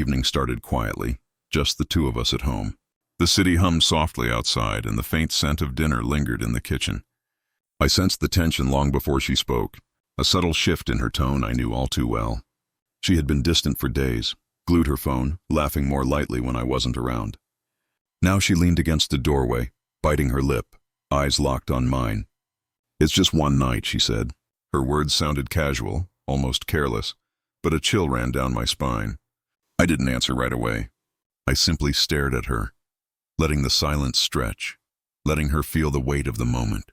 evening started quietly, just the two of us at home. The city hummed softly outside, and the faint scent of dinner lingered in the kitchen. I sensed the tension long before she spoke, a subtle shift in her tone I knew all too well. She had been distant for days, glued her phone, laughing more lightly when I wasn't around. Now she leaned against the doorway, biting her lip, eyes locked on mine. "It's just one night," she said. Her words sounded casual, almost careless, but a chill ran down my spine. I didn't answer right away. I simply stared at her, letting the silence stretch, letting her feel the weight of the moment.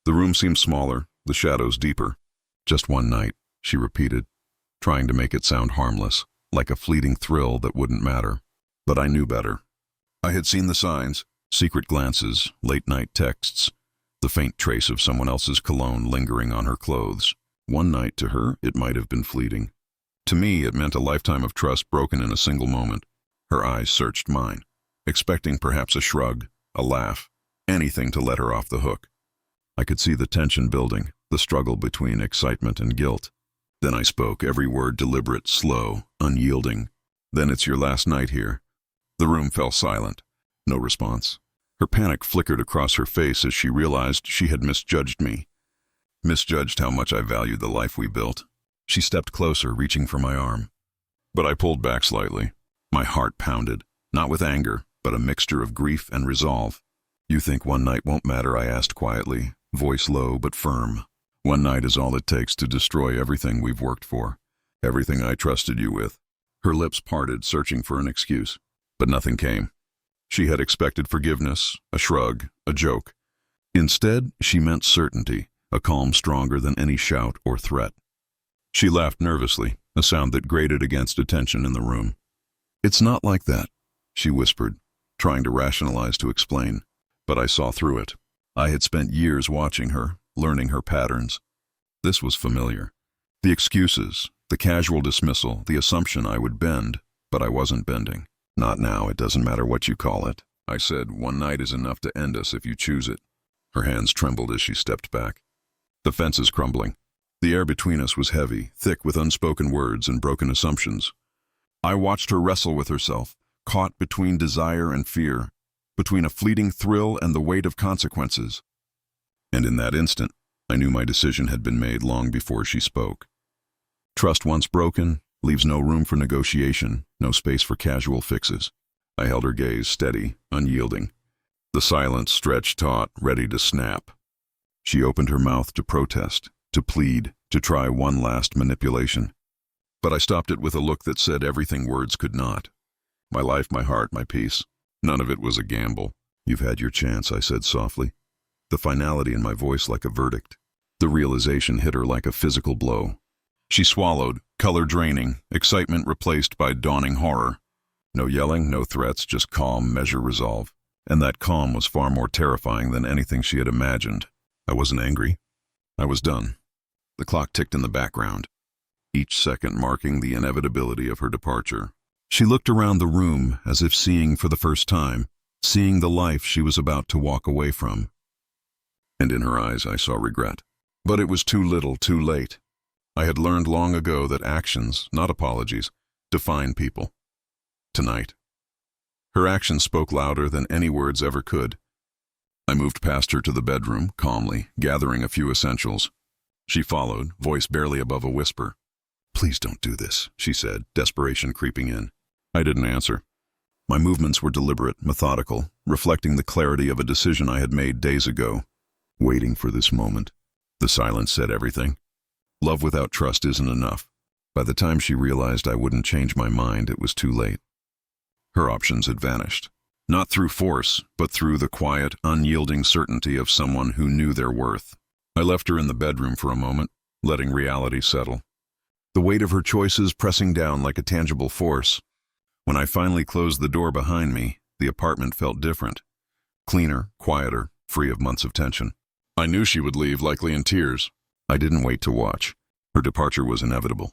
The room seemed smaller, the shadows deeper. "Just one night," she repeated, trying to make it sound harmless, like a fleeting thrill that wouldn't matter. But I knew better. I had seen the signs, secret glances, late-night texts, the faint trace of someone else's cologne lingering on her clothes. One night to her, it might have been fleeting. To me, it meant a lifetime of trust broken in a single moment. Her eyes searched mine, expecting perhaps a shrug, a laugh, anything to let her off the hook. I could see the tension building, the struggle between excitement and guilt. Then I spoke, every word deliberate, slow, unyielding. "Then it's your last night here." The room fell silent. No response. Her panic flickered across her face as she realized she had misjudged me. Misjudged how much I valued the life we built. She stepped closer, reaching for my arm. But I pulled back slightly. My heart pounded, not with anger, but a mixture of grief and resolve. "You think one night won't matter?" I asked quietly, voice low but firm. "One night is all it takes to destroy everything we've worked for, everything I trusted you with." Her lips parted, searching for an excuse, but nothing came. She had expected forgiveness, a shrug, a joke. Instead, she meant certainty, a calm stronger than any shout or threat. She laughed nervously, a sound that grated against a tension in the room. "It's not like that," she whispered, trying to rationalize, to explain. But I saw through it. I had spent years watching her, learning her patterns. This was familiar. The excuses, the casual dismissal, the assumption I would bend, but I wasn't bending. "Not now, it doesn't matter what you call it," I said. "One night is enough to end us if you choose it." Her hands trembled as she stepped back. The fence is crumbling. The air between us was heavy, thick with unspoken words and broken assumptions. I watched her wrestle with herself, caught between desire and fear, between a fleeting thrill and the weight of consequences. And in that instant, I knew my decision had been made long before she spoke. Trust once broken leaves no room for negotiation, no space for casual fixes. I held her gaze steady, unyielding. The silence stretched taut, ready to snap. She opened her mouth to protest, to plead, to try one last manipulation. But I stopped it with a look that said everything words could not. My life, my heart, my peace. None of it was a gamble. "You've had your chance," I said softly, the finality in my voice like a verdict. The realization hit her like a physical blow. She swallowed, color draining, excitement replaced by dawning horror. No yelling, no threats, just calm, measured resolve. And that calm was far more terrifying than anything she had imagined. I wasn't angry. I was done. The clock ticked in the background, each second marking the inevitability of her departure. She looked around the room as if seeing for the first time, seeing the life she was about to walk away from. And in her eyes I saw regret. But it was too little, too late. I had learned long ago that actions, not apologies, define people. Tonight, her actions spoke louder than any words ever could. I moved past her to the bedroom, calmly, gathering a few essentials. She followed, voice barely above a whisper. "Please don't do this," she said, desperation creeping in. I didn't answer. My movements were deliberate, methodical, reflecting the clarity of a decision I had made days ago, waiting for this moment. The silence said everything. Love without trust isn't enough. By the time she realized I wouldn't change my mind, it was too late. Her options had vanished. Not through force, but through the quiet, unyielding certainty of someone who knew their worth. I left her in the bedroom for a moment, letting reality settle. The weight of her choices pressing down like a tangible force. When I finally closed the door behind me, the apartment felt different. Cleaner, quieter, free of months of tension. I knew she would leave, likely in tears. I didn't wait to watch. Her departure was inevitable.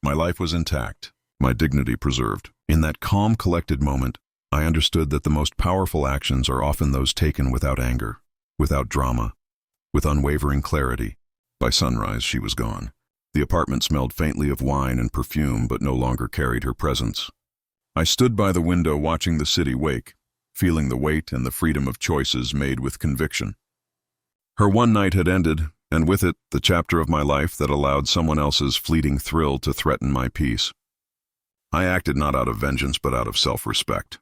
My life was intact, my dignity preserved. In that calm, collected moment, I understood that the most powerful actions are often those taken without anger, without drama, with unwavering clarity. By sunrise, she was gone. The apartment smelled faintly of wine and perfume, but no longer carried her presence. I stood by the window watching the city wake, feeling the weight and the freedom of choices made with conviction. Her one night had ended, and with it, the chapter of my life that allowed someone else's fleeting thrill to threaten my peace. I acted not out of vengeance but out of self-respect.